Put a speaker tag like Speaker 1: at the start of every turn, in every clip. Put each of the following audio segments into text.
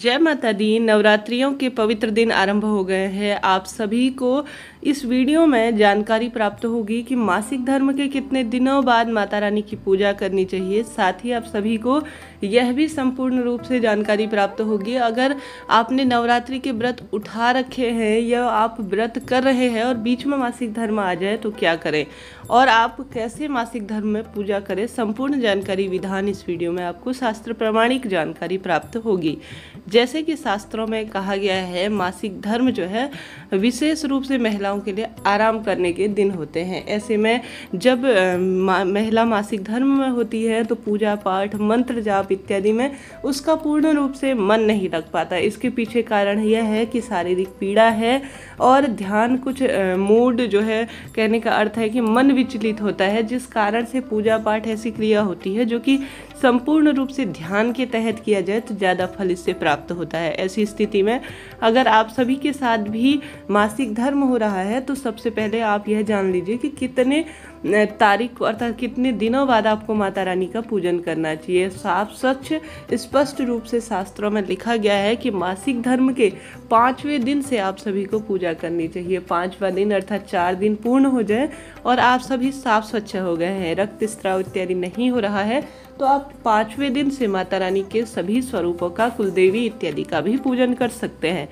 Speaker 1: जय माता दी। नवरात्रियों के पवित्र दिन आरंभ हो गए हैं। आप सभी को इस वीडियो में जानकारी प्राप्त होगी कि मासिक धर्म के कितने दिनों बाद माता रानी की पूजा करनी चाहिए। साथ ही आप सभी को यह भी संपूर्ण रूप से जानकारी प्राप्त होगी, अगर आपने नवरात्रि के व्रत उठा रखे हैं या आप व्रत कर रहे हैं और बीच में मासिक धर्म आ जाए तो क्या करें और आप कैसे मासिक धर्म में पूजा करें। संपूर्ण जानकारी विधान इस वीडियो में आपको शास्त्र प्रमाणिक जानकारी प्राप्त होगी। जैसे कि शास्त्रों में कहा गया है, मासिक धर्म जो है विशेष रूप से महिलाओं के लिए आराम करने के दिन होते हैं। ऐसे में जब महिला मासिक धर्म में होती है तो पूजा पाठ, मंत्र जाप इत्यादि में उसका पूर्ण रूप से मन नहीं लग पाता। इसके पीछे कारण यह है कि शारीरिक पीड़ा है और ध्यान कुछ मूड जो है, कहने का अर्थ है कि मन विचलित होता है, जिस कारण से पूजा पाठ ऐसी क्रिया होती है जो कि संपूर्ण रूप से ध्यान के तहत किया जाए तो ज़्यादा फल इससे प्राप्त होता है। ऐसी स्थिति में अगर आप सभी के साथ भी मासिक धर्म हो रहा है तो सबसे पहले आप यह जान लीजिए कि कितने तारीख को अर्थात कितने दिनों बाद आपको माता रानी का पूजन करना चाहिए। साफ स्वच्छ स्पष्ट रूप से शास्त्रों में लिखा गया है कि मासिक धर्म के 5वें दिन से आप सभी को पूजा करनी चाहिए। 5वां दिन अर्थात 4 दिन पूर्ण हो जाए और आप सभी साफ स्वच्छ हो गए हैं, रक्त स्त्राव इत्यादि नहीं हो रहा है, तो आप 5वें दिन से माता रानी के सभी स्वरूपों का, कुलदेवी इत्यादि का भी पूजन कर सकते हैं।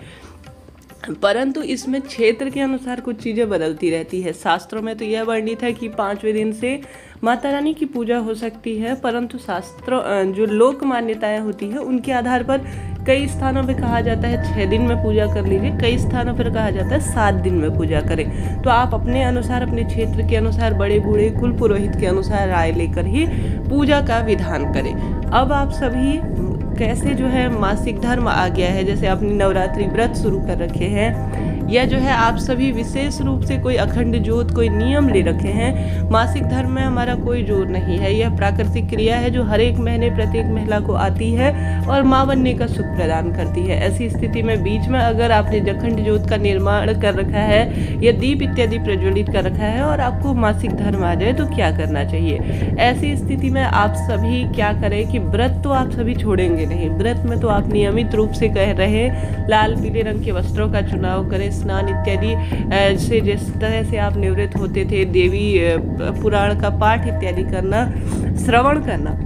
Speaker 1: परंतु इसमें क्षेत्र के अनुसार कुछ चीज़ें बदलती रहती है। शास्त्रों में तो यह वर्णित है कि 5वें दिन से माता रानी की पूजा हो सकती है, परंतु शास्त्रों जो लोक मान्यताएं होती है उनके आधार पर कई स्थानों पे कहा जाता है 6 दिन में पूजा कर लीजिए, कई स्थानों पर कहा जाता है 7 दिन में पूजा करें। तो आप अपने अनुसार, अपने क्षेत्र के अनुसार, बड़े बूढ़े कुल पुरोहित के अनुसार राय लेकर ही पूजा का विधान करें। अब आप सभी कैसे जो है मासिक धर्म आ गया है, जैसे आपने नवरात्रि व्रत शुरू कर रखे हैं या जो है आप सभी विशेष रूप से कोई अखंड ज्योत, कोई नियम ले रखे हैं। मासिक धर्म में हमारा कोई जोर नहीं है, यह प्राकृतिक क्रिया है जो हर एक महीने प्रत्येक महिला को आती है और माँ बनने का सुख प्रदान करती है। ऐसी स्थिति में बीच में अगर आपने अखंड ज्योत का निर्माण कर रखा है या दीप इत्यादि प्रज्वलित कर रखा है और आपको मासिक धर्म आ जाए तो क्या करना चाहिए। ऐसी स्थिति में आप सभी क्या करें कि व्रत तो आप सभी छोड़ेंगे नहीं। व्रत में तो आप नियमित रूप से कह रहे हैं, लाल पीले रंग के वस्त्रों का चुनाव करें, स्नान इत्यादि से जिस तरह से आप निवृत्त होते थे, देवी पुराण का पाठ इत्यादि करना, श्रवण करना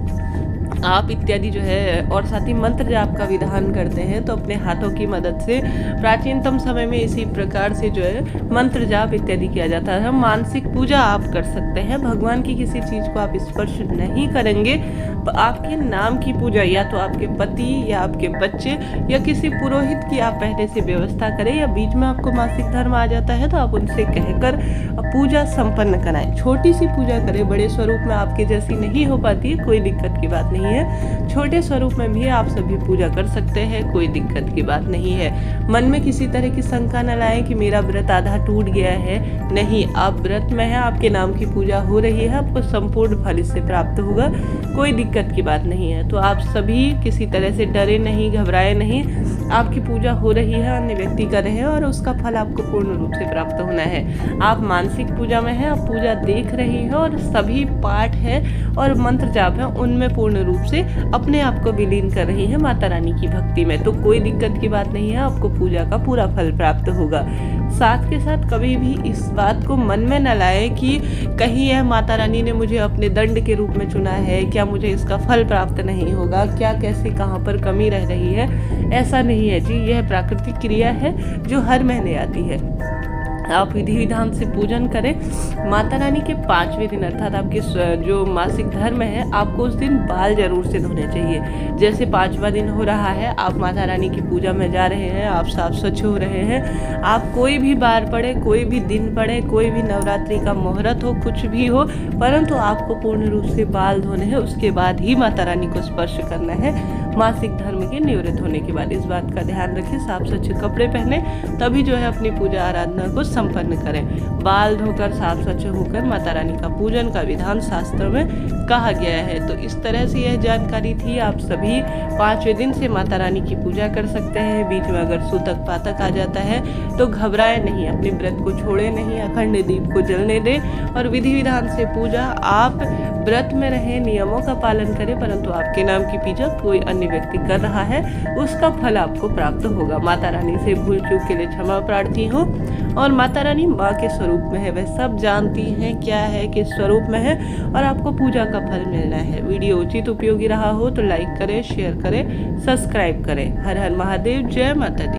Speaker 1: आप इत्यादि जो है, और साथ ही मंत्र जाप का विधान करते हैं तो अपने हाथों की मदद से प्राचीनतम समय में इसी प्रकार से जो है मंत्र जाप इत्यादि किया जाता है। मानसिक पूजा आप कर सकते हैं, भगवान की किसी चीज़ को आप स्पर्श नहीं करेंगे। आपके नाम की पूजा या तो आपके पति या आपके बच्चे या किसी पुरोहित की आप पहले से व्यवस्था करें, या बीच में आपको मासिक धर्म आ जाता है तो आप उनसे कहकर पूजा संपन्न कराएं। छोटी सी पूजा करें, बड़े स्वरूप में आपके जैसी नहीं हो पाती है, कोई दिक्कत की बात नहीं है। छोटे स्वरूप में भी आप सभी पूजा कर सकते हैं, कोई दिक्कत की बात नहीं है। मन में किसी तरह की शंका न लाएं कि मेरा व्रत आधा टूट गया है। नहीं, आप व्रत में हैं, आपके नाम की पूजा हो रही है, आपको संपूर्ण फल इससे प्राप्त होगा, कोई दिक्कत की बात नहीं है। तो आप सभी किसी तरह से डरे नहीं, घबराए नहीं। आपकी पूजा हो रही है, अन्य व्यक्ति कर रहे हैं और उसका फल आपको पूर्ण रूप से प्राप्त होना है। आप मानसिक पूजा में हैं, आप पूजा देख रही हैं और सभी पाठ है और मंत्र जाप है उनमें पूर्ण रूप से अपने आप को विलीन कर रही है माता रानी की भक्ति में, तो कोई दिक्कत की बात नहीं है, आपको पूजा का पूरा फल प्राप्त होगा। साथ के साथ कभी भी इस बात को मन में न लाए कि कहीं यह माता रानी ने मुझे अपने दंड के रूप में चुना है, क्या मुझे इसका फल प्राप्त नहीं होगा, क्या कैसे कहाँ पर कमी रह रही है। ऐसा नहीं है जी, यह प्राकृतिक क्रिया है जो हर महीने आती है। आप विधि विधान से पूजन करें। माता रानी के 5वें दिन अर्थात आपके जो मासिक धर्म है, आपको उस दिन बाल जरूर से धोने चाहिए। जैसे 5वां दिन हो रहा है, आप माता रानी की पूजा में जा रहे हैं, आप साफ स्वच्छ हो रहे हैं, आप कोई भी बार पड़े, कोई भी दिन पड़े, कोई भी नवरात्रि का मुहूर्त हो, कुछ भी हो, परंतु आपको पूर्ण रूप से बाल धोने हैं। उसके बाद ही माता रानी को स्पर्श करना है मासिक धर्म के निवृत्त होने के बाद। इस बात का ध्यान रखें, साफ स्वच्छ कपड़े पहने तभी जो है अपनी पूजा आराधना को संपन्न करें। बाल धोकर साफ स्वच्छ होकर माता रानी का पूजन का विधान शास्त्र में कहा गया है। तो इस तरह से यह जानकारी थी। आप सभी 5वें दिन से माता रानी की पूजा कर सकते हैं। बीच में अगर सूतक पातक आ जाता है तो घबराए नहीं, अपने व्रत को छोड़े नहीं, अखंड दीप को जलने दें और विधि विधान से पूजा। आप व्रत में रहें, नियमों का पालन करें, परंतु आपके नाम की पूजा कोई अन्य सामान्य व्यक्ति कर रहा है उसका फल आपको प्राप्त होगा। माता रानी से भूल चूक के लिए क्षमा प्रार्थी हो और माता रानी माँ के स्वरूप में है, वह सब जानती हैं क्या है, किस स्वरूप में है और आपको पूजा का फल मिलना है। वीडियो उचित उपयोगी रहा हो तो लाइक करें, शेयर करें, सब्सक्राइब करें। हर हर महादेव, जय माता दी।